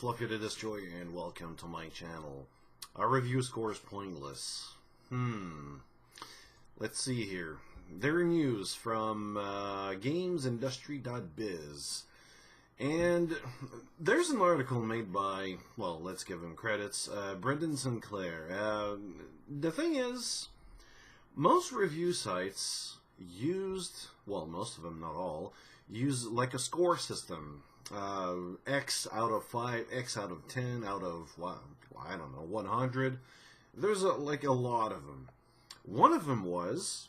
Fluffy the Destroyer, and welcome to my channel. Our review score is pointless. Let's see here. There are news from gamesindustry.biz. And there's an article made by, well, let's give him credits, Brendan Sinclair. The thing is, most review sites used, well, most of them, not all, use like a score system. X out of 5, X out of 10, out of, well, I don't know, 100. There's like a lot of them. One of them was,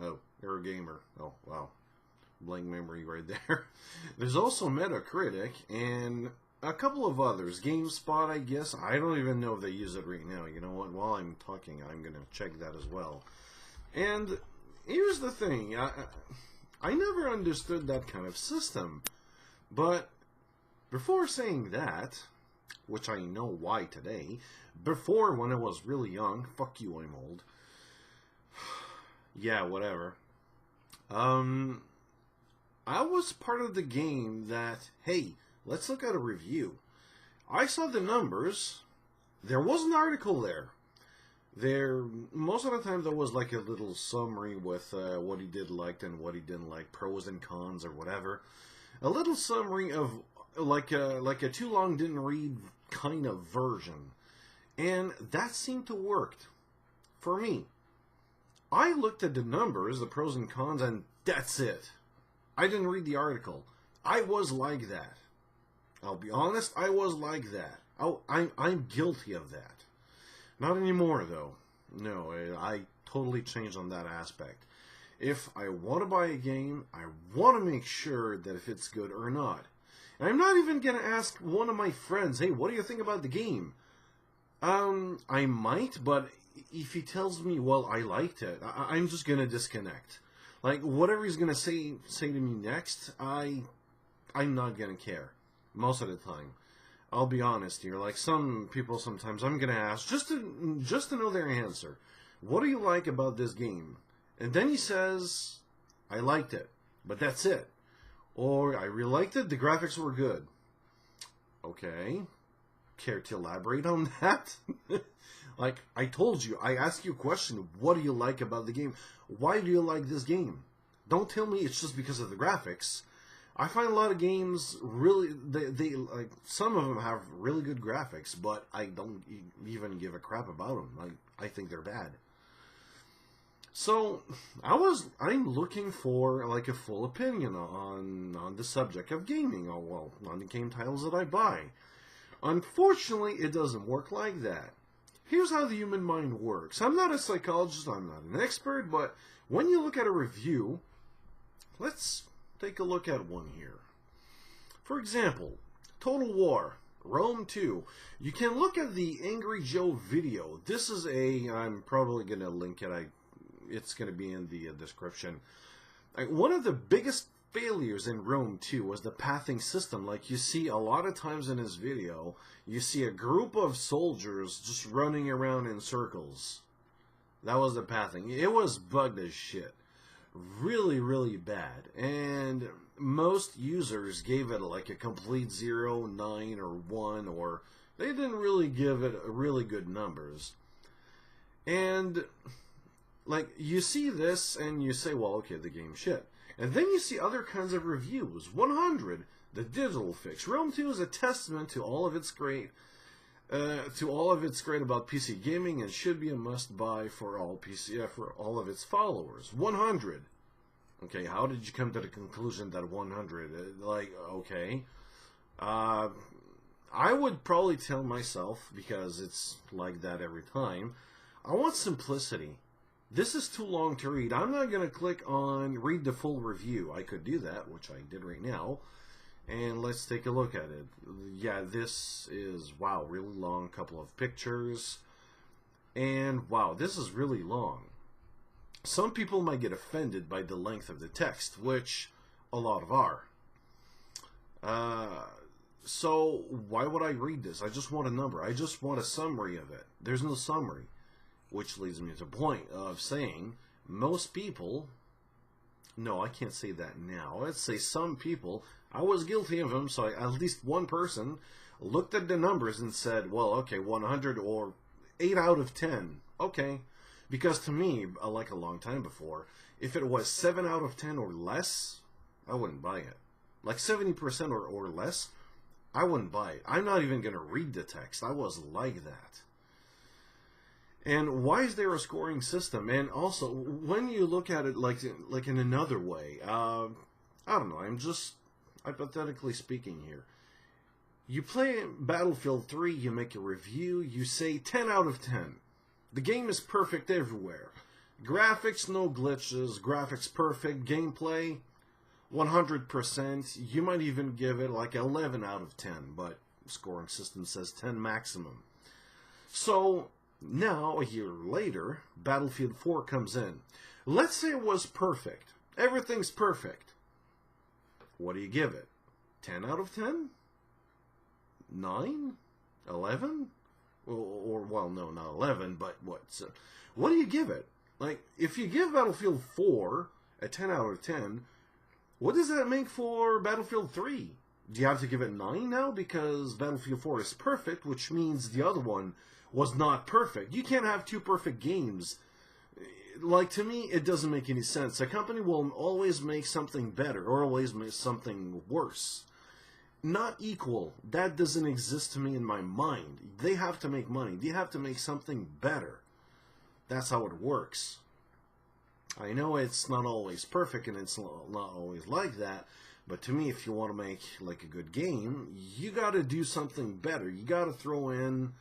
oh, Eurogamer. Oh, wow. Blank memory right there. There's also Metacritic and a couple of others. GameSpot, I guess. I don't even know if they use it right now. You know what? While I'm talking, I'm going to check that as well. And here's the thing. I never understood that kind of system. But before saying that, which I know why today, before when I was really young, fuck you, I'm old. Yeah, whatever. I was part of the game that, hey, let's look at a review. I saw the numbers. There was an article there. Most of the time there was like a little summary with what he did liked and what he didn't like, pros and cons or whatever. A little summary of like a too long didn't read kind of version. And that seemed to work for me. I looked at the numbers, the pros and cons, and that's it. I didn't read the article. I was like that. I'll be honest, I was like that. I'm guilty of that. Not anymore, though. No, I totally changed on that aspect. If I want to buy a game, I want to make sure that if it's good or not. And I'm not even going to ask one of my friends, hey, what do you think about the game? I might, but if he tells me, well, I liked it, I'm just going to disconnect. Like, whatever he's going to say to me next, I'm not going to care. Most of the time. I'll be honest here. Like, some people sometimes I'm going to ask, just to know their answer. What do you like about this game? And then he says, I liked it. But that's it. Or, I really liked it, the graphics were good. Okay. Care to elaborate on that? Like, I told you, I asked you a question, what do you like about the game? Why do you like this game? Don't tell me it's just because of the graphics. I find a lot of games really, they like, some of them have really good graphics, but I don't even give a crap about them. I think they're bad. So, I'm looking for, like, a full opinion on the subject of gaming, or, well, on the game titles that I buy. Unfortunately, it doesn't work like that. Here's how the human mind works. I'm not a psychologist, I'm not an expert, but when you look at a review, let's take a look at one here. For example, Total War, Rome 2. You can look at the Angry Joe video. This is I'm probably going to link it. It's going to be in the description. One of the biggest failures in Rome 2 was the pathing system. Like you see a lot of times in his video, you see a group of soldiers just running around in circles. That was the pathing. It was bugged as shit. Really, really bad. And most users gave it like a complete 0, 9, or 1, or they didn't really give it really good numbers. And like you see this and you say, well, okay, the game's shit. And then you see other kinds of reviews. 100, the digital fix. Rome 2 is a testament to all of its great, about PC gaming, and should be a must-buy for all for all of its followers. 100. Okay, how did you come to the conclusion that 100? Like, okay, I would probably tell myself, because it's like that every time, I want simplicity. This is too long to read. I'm not going to click on read the full review. I could do that, which I did right now. And let's take a look at it. Yeah, this is, wow, really long. Couple of pictures. And, wow, this is really long. Some people might get offended by the length of the text, which a lot of are. So, why would I read this? I just want a number. I just want a summary of it. There's no summary. Which leads me to the point of saying most people No, I can't say that now. Let's say some people I was guilty of them, so at least one person looked at the numbers and said, well, okay, 100 or 8 out of 10. Okay. Because to me, like a long time before, if it was 7 out of 10 or less, I wouldn't buy it. Like 70% or less, I wouldn't buy it. I'm not even going to read the text. I was like that. And why is there a scoring system? And also, when you look at it like in another way, I don't know, I'm just hypothetically speaking here. You play Battlefield 3, you make a review, you say 10 out of 10. The game is perfect everywhere. Graphics, no glitches, graphics perfect, gameplay, 100%. You might even give it like 11 out of 10, but scoring system says 10 maximum. So, now, a year later, Battlefield 4 comes in. Let's say it was perfect. Everything's perfect. What do you give it? 10 out of 10? 9? 11? Well, no, not 11, but what? So, what do you give it? Like, if you give Battlefield 4 a 10 out of 10, what does that make for Battlefield 3? Do you have to give it 9 now because Battlefield 4 is perfect, which means the other one was not perfect? You can't have two perfect games. Like, to me, it doesn't make any sense. A company will always make something better or always make something worse. Not equal. That doesn't exist to me in my mind. They have to make money. They have to make something better. That's how it works. I know it's not always perfect and it's not always like that, but to me, if you want to make like a good game, you got to do something better. You got to throw in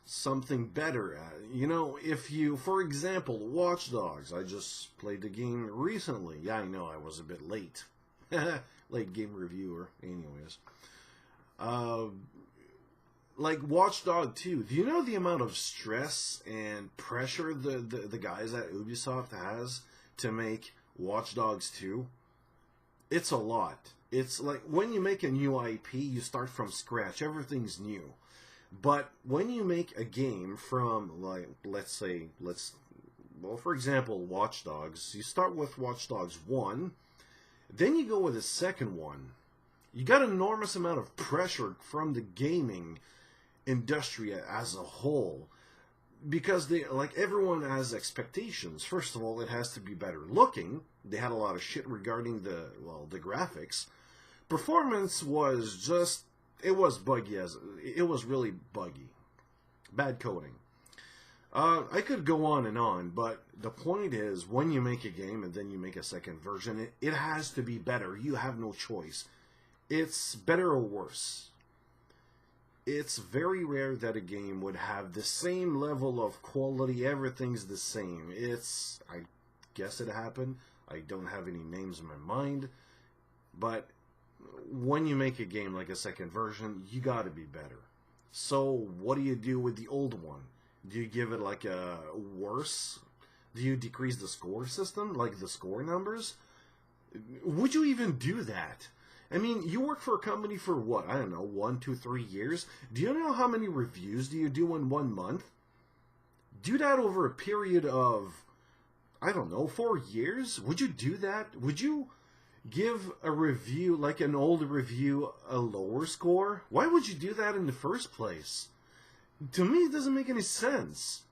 something better. You know, if you, for example, Watch Dogs. I just played the game recently. Yeah, I know I was a bit late. Late game reviewer. Anyways. Like Watch Dogs 2. Do you know the amount of stress and pressure the guys at Ubisoft has to make Watch Dogs 2? It's a lot. It's like when you make a new IP, you start from scratch. Everything's new. But when you make a game from, like, well, for example, Watch Dogs, you start with Watch Dogs 1, then you go with the second one. You got an enormous amount of pressure from the gaming industry as a whole, because everyone has expectations. First of all, it has to be better looking. They had a lot of shit regarding the graphics. Performance was just, it was buggy. It was really buggy. Bad coding. I could go on and on, but the point is, when you make a game and then you make a second version, it has to be better. You have no choice. It's better or worse. It's very rare that a game would have the same level of quality. Everything's the same. I guess it happened. I don't have any names in my mind. But when you make a game like a second version, you gotta be better. So what do you do with the old one? Do you give it like a worse? Do you decrease the score system, like the score numbers? Would you even do that? I mean, you work for a company for what? I don't know, 1, 2, 3 years? Do you know how many reviews do you do in 1 month? Do that over a period of, I don't know, 4 years? Would you do that? Would you give a review, like an old review, a lower score? Why would you do that in the first place? To me, it doesn't make any sense.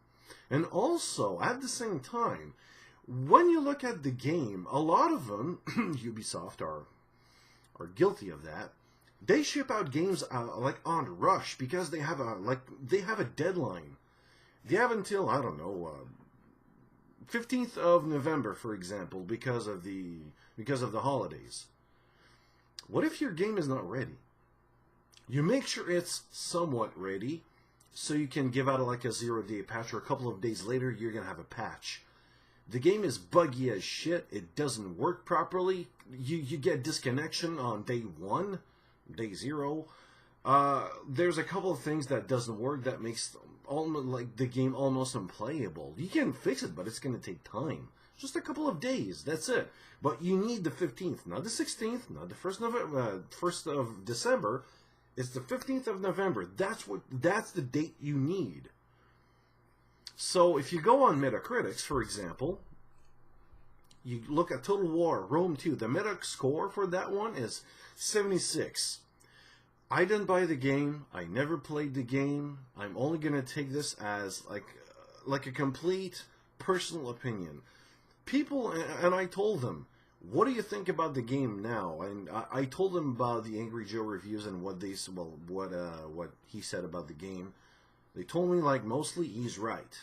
And also, at the same time, when you look at the game, a lot of them, Ubisoft are guilty of that. They ship out games like on rush because they have a deadline. They have until, I don't know, 15th of November, for example, because of the holidays. What if your game is not ready? You make sure it's somewhat ready, so you can give out like a 0-day patch, or a couple of days later you're gonna have a patch. The game is buggy as shit. It doesn't work properly. You get disconnection on day 1, day 0. There's a couple of things that doesn't work that makes the game almost unplayable. You can fix it, but it's going to take time. Just a couple of days. That's it. But you need the 15th, not the 16th, not the 1st of December. It's the 15th of November. That's the date you need. So if you go on Metacritics, for example, You look at Total War, Rome 2, the meta score for that one is 76. I didn't buy the game. I never played the game. I'm only going to take this as like a complete personal opinion. People, and I told them, what do you think about the game now? And I told them about the Angry Joe reviews and what what he said about the game. They told me like mostly he's right.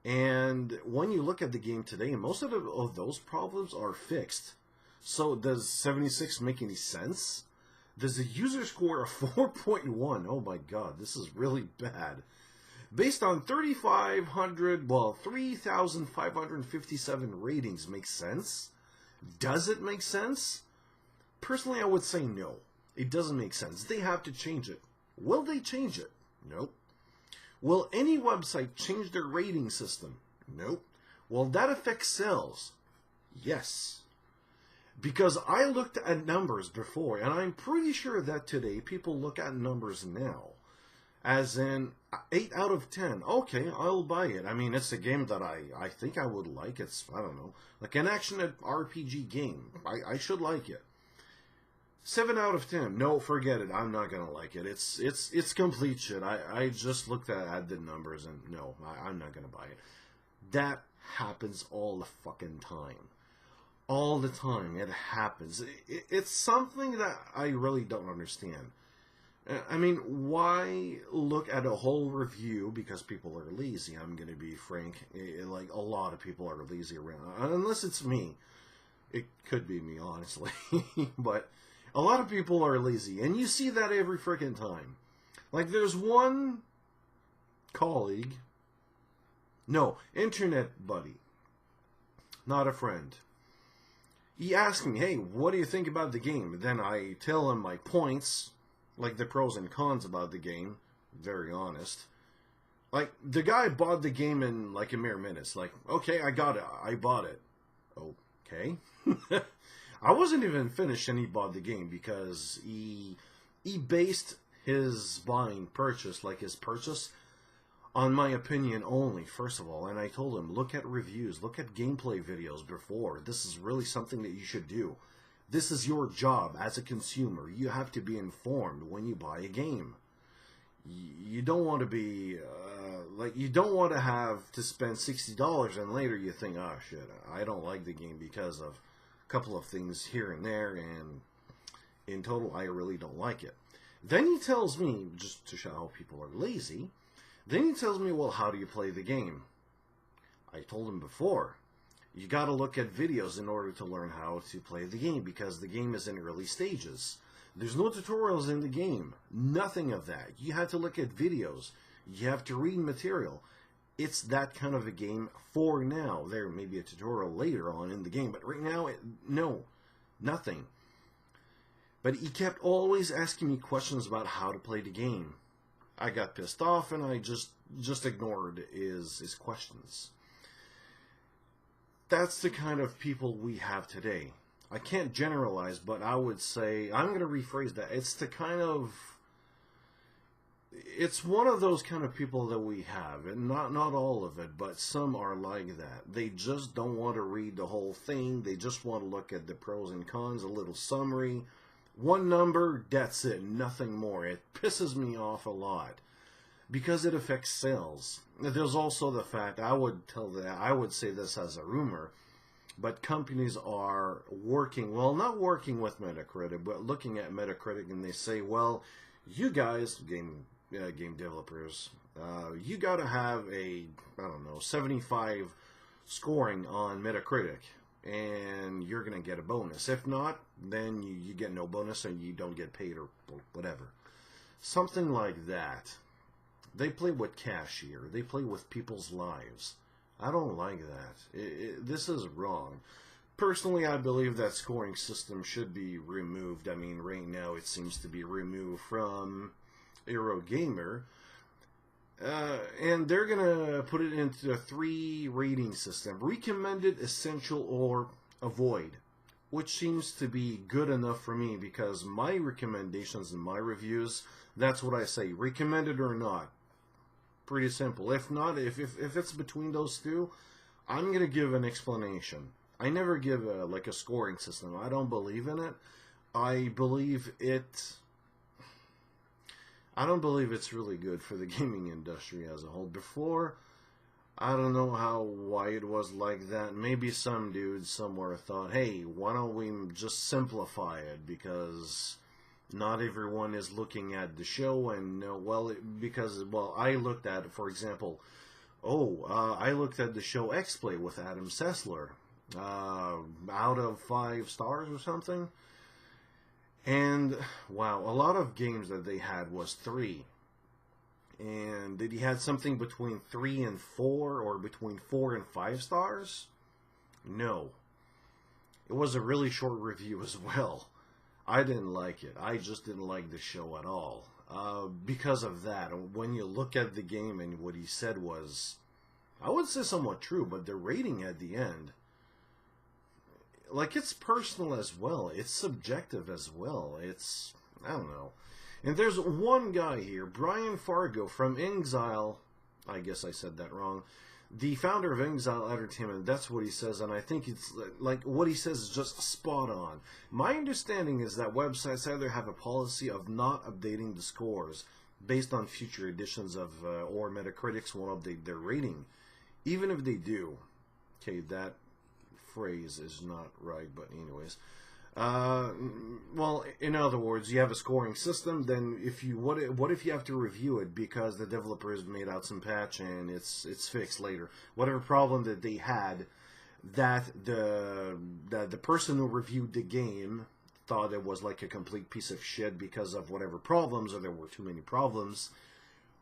And when you look at the game today, most of those problems are fixed. So does 76 make any sense? There's a user score of 4.1. Oh my god, this is really bad. Based on 3,557 ratings, makes sense? Does it make sense? Personally, I would say no. It doesn't make sense. They have to change it. Will they change it? Nope. Will any website change their rating system? Nope. Will that affect sales? Yes. Because I looked at numbers before, and I'm pretty sure that today people look at numbers now. As in, 8 out of 10. Okay, I'll buy it. I mean, it's a game that I think I would like. It's, I don't know, like an action RPG game. I should like it. 7 out of 10. No, forget it. I'm not going to like it. It's complete shit. I just looked at the numbers, and no, I'm not going to buy it. That happens all the fucking time. All the time, it happens. It's something that I really don't understand. I mean, why look at a whole review because people are lazy? I'm going to be frank. Like, a lot of people are lazy around. Unless it's me. It could be me, honestly. But a lot of people are lazy. And you see that every freaking time. Like, there's one colleague. No, internet buddy. Not a friend. He asked me, hey, what do you think about the game? Then I tell him my points, like the pros and cons about the game. Very honest. Like, the guy bought the game in like a mere minutes. Like, okay, I got it. I bought it. Okay. I wasn't even finished and he bought the game because he based his buying purchase, like his purchase, on my opinion only, first of all. And I told him, look at reviews, look at gameplay videos before. This is really something that you should do. This is your job as a consumer. You have to be informed when you buy a game. You don't want to be, you don't want to have to spend $60 and later you think, oh shit, I don't like the game because of a couple of things here and there, and in total, I really don't like it. Then he tells me, just to show how people are lazy, then he tells me, well, how do you play the game? I told him before, you got to look at videos in order to learn how to play the game because the game is in early stages. There's no tutorials in the game. Nothing of that. You have to look at videos. You have to read material. It's that kind of a game for now. There may be a tutorial later on in the game, but right now, no, nothing. But he kept always asking me questions about how to play the game. I got pissed off and I just ignored his questions. That's the kind of people we have today. I can't generalize, but I would say, I'm going to rephrase that. It's one of those kind of people that we have, and not all of it, but some are like that. They just don't want to read the whole thing. They just want to look at the pros and cons, a little summary. One number, that's it, nothing more. It pisses me off a lot because it affects sales. There's also the fact, I would say this as a rumor, but companies are working, well, not working with Metacritic, but looking at Metacritic, and they say, well, you guys, game developers, you got to have a, 75 scoring on Metacritic, and you're going to get a bonus. If not, then you get no bonus and you don't get paid or whatever. Something like that. They play with cash here. They play with people's lives. I don't like that. This is wrong. Personally, I believe that scoring system should be removed. I mean, right now it seems to be removed from Eurogamer. And they're going to put it into a 3 rating system. Recommended, essential, or avoid. Which seems to be good enough for me because my recommendations and my reviews, that's what I say. Recommended or not. Pretty simple. If not, if it's between those two, I'm going to give an explanation. I never give like a scoring system. I don't believe in it. I believe it. I don't believe it's really good for the gaming industry as a whole. Before, I don't know why it was like that. Maybe some dude somewhere thought, hey, why don't we just simplify it, because not everyone is looking at the show, and because I looked at it, for example, I looked at the show X-Play with Adam Sessler, out of 5 stars or something. And, wow, a lot of games that they had was 3. And did he had something between 3 and 4, or between 4 and 5 stars? No. It was a really short review as well. I didn't like it. I just didn't like the show at all. Because of that, when you look at the game, and what he said was, I would say somewhat true, but the rating at the end, like, it's personal as well. It's subjective as well. It's, I don't know. And there's one guy here, Brian Fargo from Exile. I guess I said that wrong. The founder of Exile Entertainment, that's what he says, and I think it's, like, what he says is just spot on. My understanding is that websites either have a policy of not updating the scores based on future editions of, or Metacritics won't update their rating. Even if they do. Okay, that phrase is not right, but anyways. Well, in other words, you have a scoring system. Then, what if you have to review it because the developers made out some patch and it's fixed later? Whatever problem that they had, that the person who reviewed the game thought it was like a complete piece of shit because of whatever problems, or there were too many problems.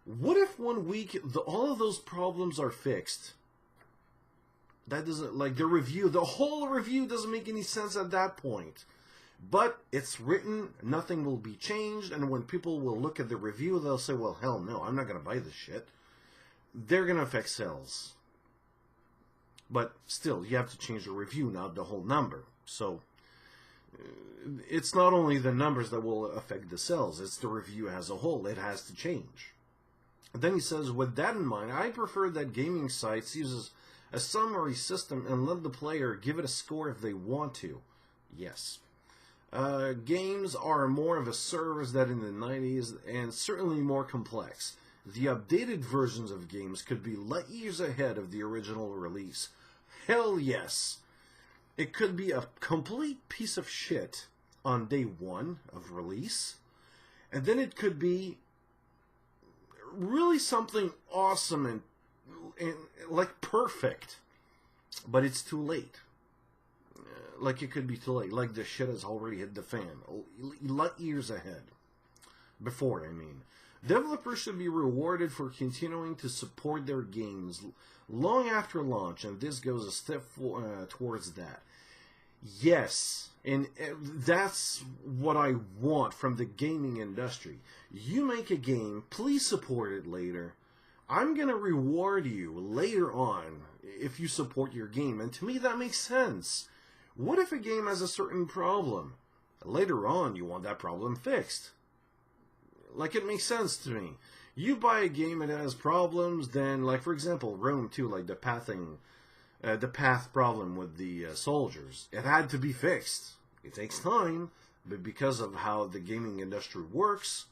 What if 1 week all of those problems are fixed? That doesn't, like, the whole review doesn't make any sense at that point. But it's written, nothing will be changed, and when people will look at the review, they'll say, well, hell no, I'm not going to buy this shit. They're going to affect sales. But still, you have to change the review, not the whole number. So, it's not only the numbers that will affect the sales, it's the review as a whole. It has to change. And then he says, with that in mind, I prefer that gaming sites uses a summary system and let the player give it a score if they want to. Yes. Games are more of a service than in the 90s, and certainly more complex. The updated versions of games could be light years ahead of the original release. Hell yes. It could be a complete piece of shit on day 1 of release, and then it could be really something awesome and like perfect, but it's too late. Like, it could be too late. Like, the shit has already hit the fan. Light years ahead. Before, I mean. Developers should be rewarded for continuing to support their games long after launch, and this goes a step towards that. Yes, and that's what I want from the gaming industry. You make a game, please support it later. I'm going to reward you later on if you support your game. And to me, that makes sense. What if a game has a certain problem? Later on, you want that problem fixed. Like, it makes sense to me. You buy a game and it has problems, then, like, for example, Rome 2, like the path problem with the soldiers. It had to be fixed. It takes time, but because of how the gaming industry works,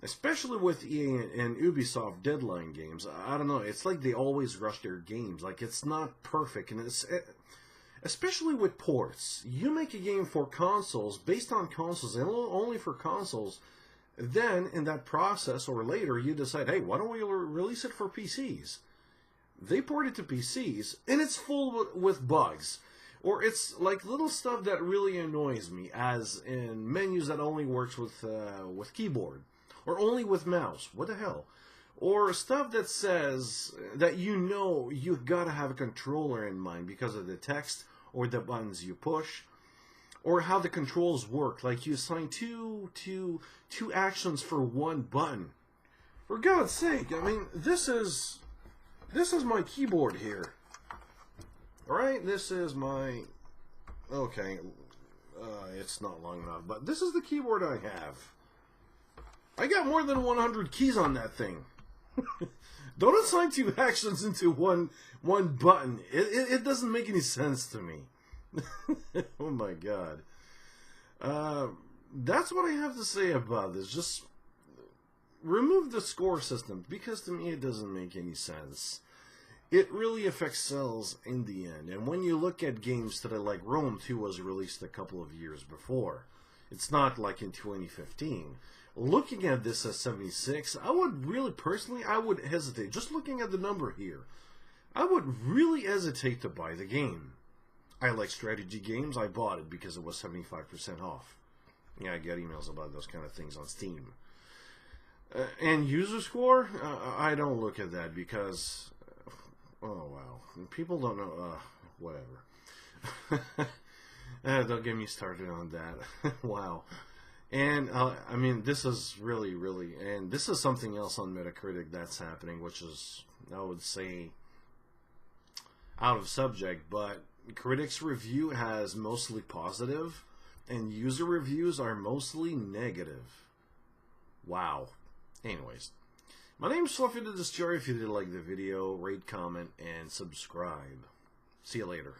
especially with EA and Ubisoft deadline games, I don't know, it's like they always rush their games. Like, it's not perfect, and especially with ports. You make a game for consoles, based on consoles, and only for consoles, then in that process, or later, you decide, hey, why don't we release it for PCs? They port it to PCs, and it's full with bugs. Or it's like little stuff that really annoys me, as in menus that only works with keyboard. Or only with mouse. What the hell? Or stuff that says that you've got to have a controller in mind because of the text or the buttons you push. Or how the controls work. Like, you assign two actions for one button. For God's sake, I mean, this is my keyboard here. Alright, this is my... Okay, it's not long enough, but this is the keyboard I have. I got more than 100 keys on that thing. Don't assign two actions into one button. It doesn't make any sense to me. Oh my god. That's what I have to say about this. Just remove the score system, because to me it doesn't make any sense. It really affects sales in the end. And when you look at games today, like Rome 2 was released a couple of years before. It's not like in 2015. Looking at this as 76, I would really, personally, I would hesitate. Just looking at the number here, I would really hesitate to buy the game. I like strategy games. I bought it because it was 75% off. Yeah, I get emails about those kind of things on Steam. And user score, I don't look at that because, oh wow, people don't know, whatever. Don't get me started on that. Wow. And, I mean, this is really, and this is something else on Metacritic that's happening, which is, I would say, out of subject, but critics' review has mostly positive, and user reviews are mostly negative. Wow. Anyways, my name's Fluffy the Destroyer. If you did like the video, rate, comment, and subscribe. See you later.